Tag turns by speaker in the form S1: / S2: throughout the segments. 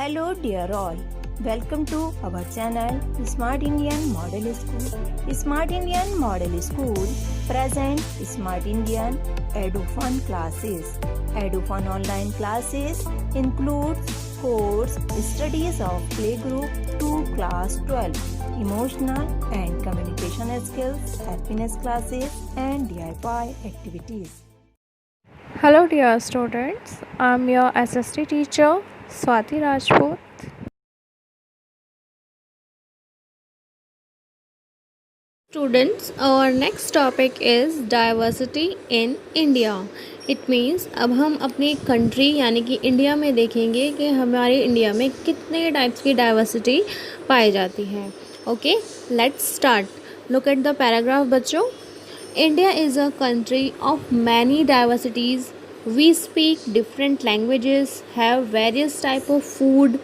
S1: Hello dear all, welcome to our channel Smart Indian Model School. Smart Indian Model School present Smart Indian EduFun classes. EduFun online classes includes course studies of playgroup to class 12, emotional and communication skills, happiness classes and DIY activities.
S2: Hello dear students, I am your SST teacher Swati Rajput. Students, our next topic is diversity in India. It means अब हम अपनी country यानी कि India में देखेंगे कि हमारे India में कितने टाइप्स की डाइवर्सिटी पाई जाती है. Okay, let's start. Look at the paragraph बच्चों. India is a country of many diversities. We speak different languages, have various type of food,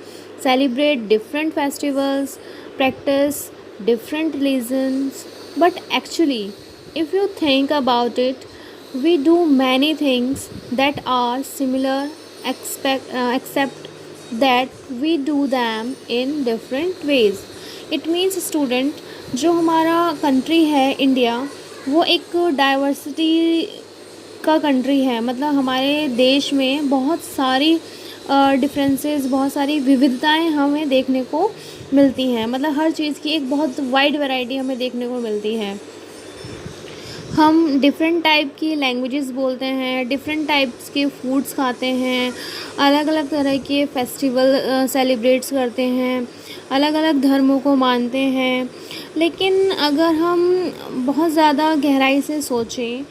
S2: celebrate different festivals, practice different religions. But actually, if you think about it, we do many things that are similar, except that we do them in different ways. It means student, जो हमारा country है India, वो एक diversity का country है. मतलब हमारे देश में बहुत सारी डिफरेंसेस, बहुत सारी विविधताएं हमें देखने को मिलती हैं. मतलब हर चीज़ की एक बहुत वाइड वैरायटी हमें देखने को मिलती है. हम डिफरेंट टाइप की लैंग्वेजेस बोलते हैं, डिफरेंट टाइप्स के फूड्स खाते हैं, अलग अलग तरह के फेस्टिवल सेलिब्रेट्स करते हैं, अलग अलग धर्मों को मानते हैं. लेकिन अगर हम बहुत ज़्यादा गहराई से सोचें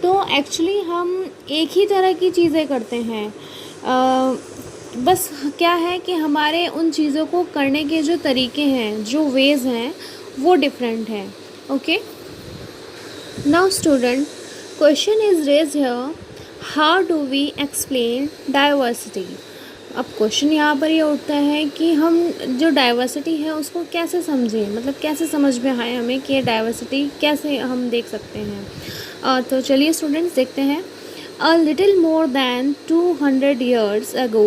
S2: तो एक्चुअली हम एक ही तरह की चीज़ें करते हैं. बस क्या है कि हमारे उन चीज़ों को करने के जो तरीके हैं, जो वेज़ हैं, वो डिफरेंट हैं. Okay, now student, question is raise here, how do we explain diversity. अब क्वेश्चन यहाँ पर ये उठता है कि हम जो डाइवर्सिटी है उसको कैसे समझें. मतलब कैसे समझ में आए हमें कि ये डाइवर्सिटी कैसे हम देख सकते हैं. तो चलिए स्टूडेंट्स देखते हैं. A little more than 200 years ago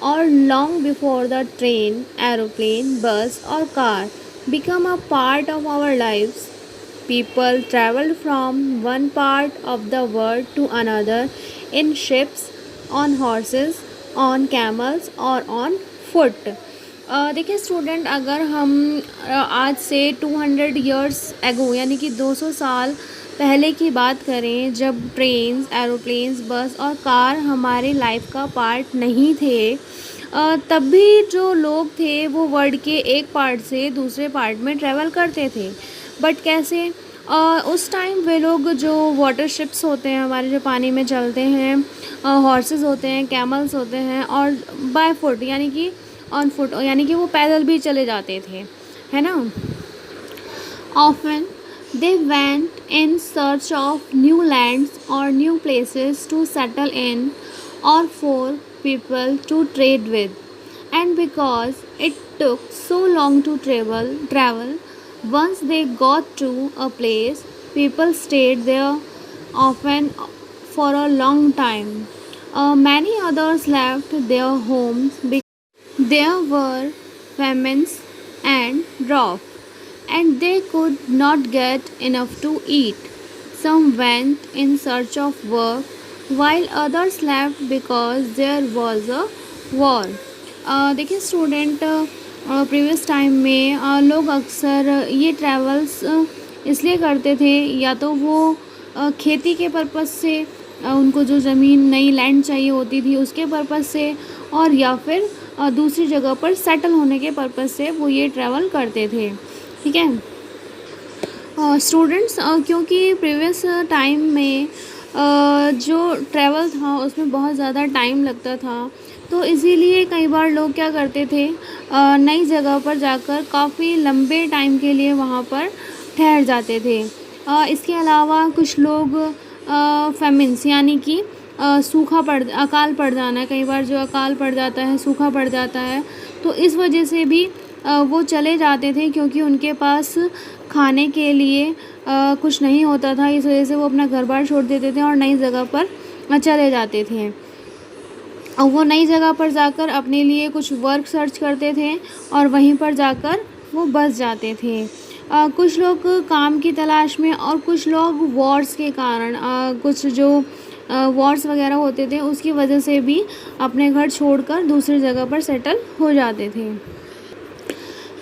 S2: or long before the train, aeroplane, bus or car become a part of our lives, people traveled from one part of the world to another in ships, on horses, on camels और on foot. देखिए student, अगर हम आज से 200 years एगो यानी कि 200 साल पहले की बात करें, जब ट्रेन्स, एरोप्लेन्स, बस और कार हमारे लाइफ का पार्ट नहीं थे, तब भी जो लोग थे वो वर्ल्ड के एक पार्ट से दूसरे पार्ट में ट्रैवल करते थे. बट कैसे? उस टाइम वे लोग जो वाटर शिप्स होते हैं हमारे, जो पानी में चलते हैं, हॉर्सेस होते हैं, कैमल्स होते हैं, और बाय फुट यानी कि ऑन फुट यानी कि वो पैदल भी चले जाते थे, है ना. Often they went in search of new lands और new places to settle in और for people to trade with. And because it took so long to travel, once they got to a place, people stayed there often for a long time. Many others left their homes because there were famines and drought, and they could not get enough to eat. Some went in search of work, while others left because there was a war. देखिए student, previous time में लोग अक्सर ये travels इसलिए करते थे, या तो वो खेती के पर्पज़ से, उनको जो ज़मीन, नई लैंड चाहिए होती थी उसके पर्पज़ से, और या फिर दूसरी जगह पर सेटल होने के पर्पज़ से वो ये ट्रैवल करते थे. ठीक है स्टूडेंट्स, क्योंकि प्रीवियस टाइम में जो ट्रैवल था उसमें बहुत ज़्यादा टाइम लगता था, तो इसीलिए कई बार लोग क्या करते थे, नई जगह पर जाकर काफ़ी लंबे टाइम के लिए वहाँ पर ठहर जाते थे. इसके अलावा कुछ लोग फेमिन्स यानी कि अकाल पड़ जाना, कई बार जो अकाल पड़ जाता है, सूखा पड़ जाता है, तो इस वजह से भी वो चले जाते थे, क्योंकि उनके पास खाने के लिए कुछ नहीं होता था. इस वजह से वो अपना घर बार छोड़ देते थे और नई जगह पर चले जाते थे. वो नई जगह पर जाकर अपने लिए कुछ वर्क सर्च करते थे और वहीं पर जाकर वो बस जाते थे। कुछ लोग काम की तलाश में और कुछ लोग वॉर्स के कारण कुछ जो वॉर्स वगैरह होते थे उसकी वजह से भी अपने घर छोड़कर दूसरी जगह पर सेटल हो जाते थे।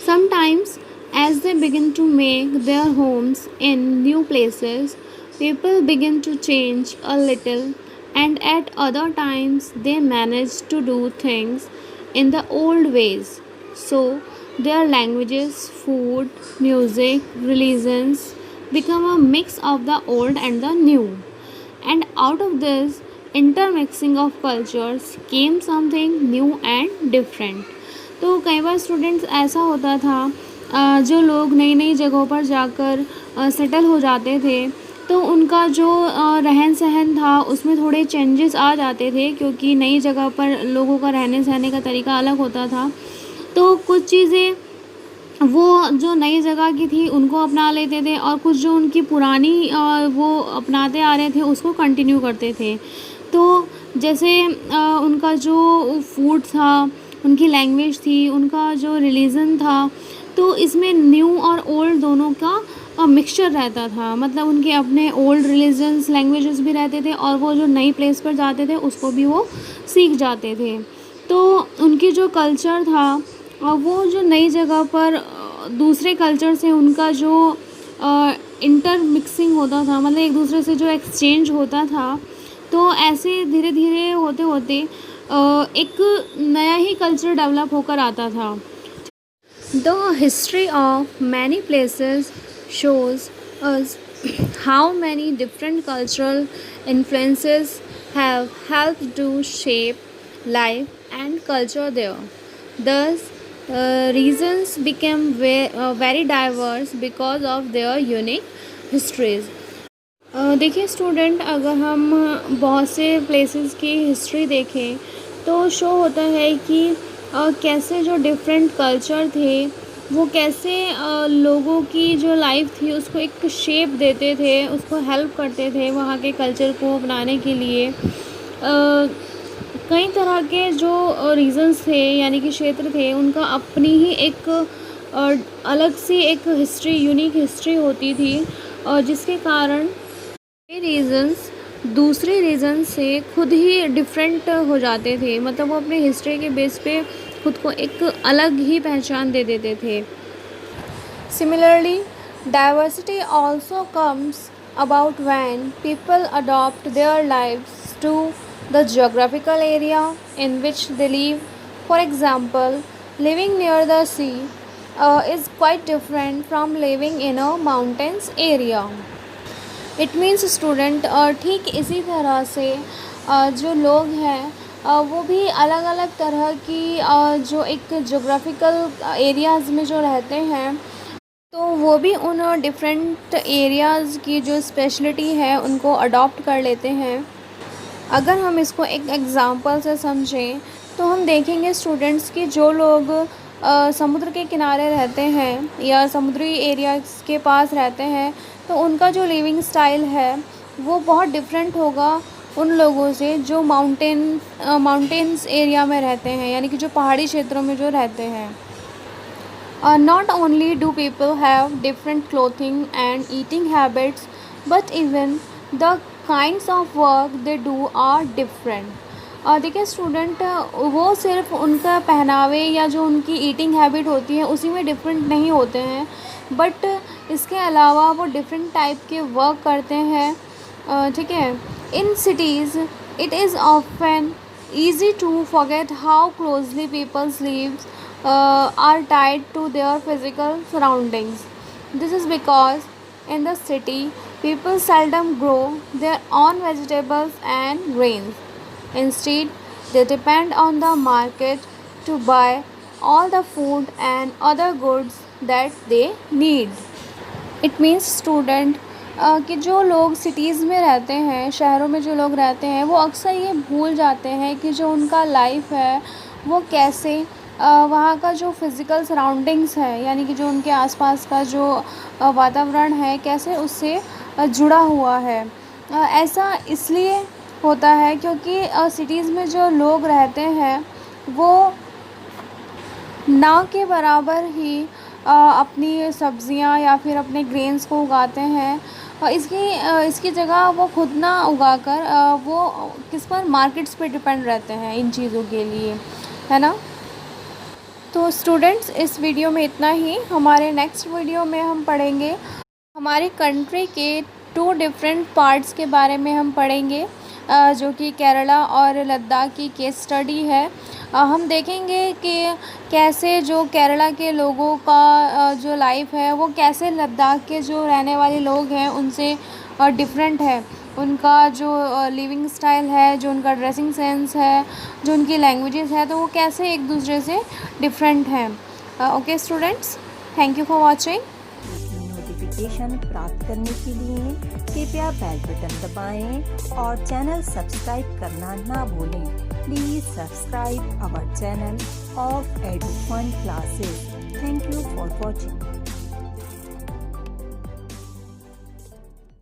S2: Sometimes, as they begin to make their homes in new places, people begin to change a little, and at other times, they manage to do things in the old ways. So, their languages, food, music, religions become a mix of the old and the new. And out of this intermixing of cultures came something new and different. तो कई बार students ऐसा होता था जो लोग नई नई जगहों पर जाकर सेटल हो जाते थे तो उनका जो रहन सहन था उसमें थोड़े चेंजेस आ जाते थे क्योंकि नई जगह पर लोगों का रहने सहने का तरीका अलग होता था। तो कुछ चीज़ें वो जो नई जगह की थी उनको अपना लेते थे और कुछ जो उनकी पुरानी वो अपनाते आ रहे थे उसको कंटिन्यू करते थे। तो जैसे उनका जो फूड था, उनकी लैंग्वेज थी, उनका जो रिलीजन था, तो इसमें न्यू और ओल्ड दोनों का मिक्सचर रहता था। मतलब उनके अपने ओल्ड रिलीजन्स लैंग्वेजेस भी रहते थे और वो जो नई प्लेस पर जाते थे उसको भी वो सीख जाते थे। तो उनकी जो कल्चर था वो जो नई जगह पर दूसरे कल्चर से उनका जो इंटर मिक्सिंग होता था, मतलब एक दूसरे से जो एक्सचेंज होता था, तो ऐसे धीरे धीरे होते होते एक नया ही कल्चर डेवलप होकर आता था। The history of many places shows us how many different cultural influences have helped to shape life and culture there. Thus, regions became very diverse because of their unique histories. देखिए student, अगर हम बहुत से places की history देखें तो show होता है कि कैसे जो डिफरेंट कल्चर थे वो कैसे लोगों की जो लाइफ थी उसको एक शेप देते थे, उसको हेल्प करते थे वहाँ के कल्चर को अपनाने के लिए। कई तरह के जो रीजन्स थे यानी कि क्षेत्र थे उनका अपनी ही एक अलग सी एक हिस्ट्री, यूनिक हिस्ट्री होती थी और जिसके कारण ये रीजन्स दूसरे रीजन से खुद ही डिफरेंट हो जाते थे। मतलब वो अपने हिस्ट्री के बेस पे खुद को एक अलग ही पहचान दे देते थे। Similarly diversity also comes about when people adopt their lives to the geographical area in which they live. For example, living near the sea is quite different from living in a mountains area. It means student ठीक इसी तरह से जो लोग हैं वो भी अलग अलग तरह की जो एक geographical areas में जो रहते हैं तो वो भी उन डिफरेंट एरियाज़ की जो स्पेशलिटी है उनको अडॉप्ट कर लेते हैं। अगर हम इसको एक एग्ज़ाम्पल से समझें तो हम देखेंगे स्टूडेंट्स कि जो लोग समुद्र के किनारे रहते हैं या समुद्री एरियाज़ के पास रहते हैं तो उनका जो लिविंग स्टाइल है वो बहुत डिफरेंट होगा उन लोगों से जो माउंटेन्स एरिया में रहते हैं, यानी कि जो पहाड़ी क्षेत्रों में जो रहते हैं। Not only do people have different clothing and eating habits but even the kinds of work they do are different. देखिए स्टूडेंट, वो सिर्फ उनका पहनावे या जो उनकी ईटिंग हैबिट होती है उसी में डिफरेंट नहीं होते हैं, बट इसके अलावा वो डिफरेंट टाइप के वर्क करते हैं। ठीक है, in cities it is often easy to forget how closely people's lives are tied to their physical surroundings. This is because in the city people seldom grow their own vegetables and grains. Instead, they depend on the market to buy all the food and other goods that they need. It means student कि जो लोग cities में रहते हैं, शहरों में जो लोग रहते हैं, वो अक्सर ये भूल जाते हैं कि जो उनका लाइफ है वो कैसे वहाँ का जो फिज़िकल सराउंडिंग्स है यानी कि जो उनके आसपास का जो वातावरण है कैसे उससे जुड़ा हुआ है। ऐसा इसलिए होता है, क्योंकि सिटीज़ में जो लोग रहते हैं वो ना के बराबर ही अपनी सब्जियां या फिर अपने ग्रेन्स को उगाते हैं। इसकी जगह वो खुद ना उगाकर वो किस पर मार्केट्स पे डिपेंड रहते हैं इन चीज़ों के लिए, है ना। तो स्टूडेंट्स, इस वीडियो में इतना ही। हमारे नेक्स्ट वीडियो में हम पढ़ेंगे हमारी कंट्री के 2 डिफरेंट पार्ट्स के बारे में हम पढ़ेंगे, जो कि केरला और लद्दाख की केस स्टडी है। हम देखेंगे कि कैसे जो केरला के लोगों का जो लाइफ है वो कैसे लद्दाख के जो रहने वाले लोग हैं उनसे डिफरेंट है। उनका जो लिविंग स्टाइल है, जो उनका ड्रेसिंग सेंस है, जो उनकी लैंग्वेजेस है, तो वो कैसे एक दूसरे से डिफरेंट हैं। Okay students, thank you for watching.
S1: Notification प्राप्त करने के लिए कृपया बेल बटन दबाएं और चैनल सब्सक्राइब करना ना भूलें। Please subscribe our channel of Edufun classes. Thank you for watching.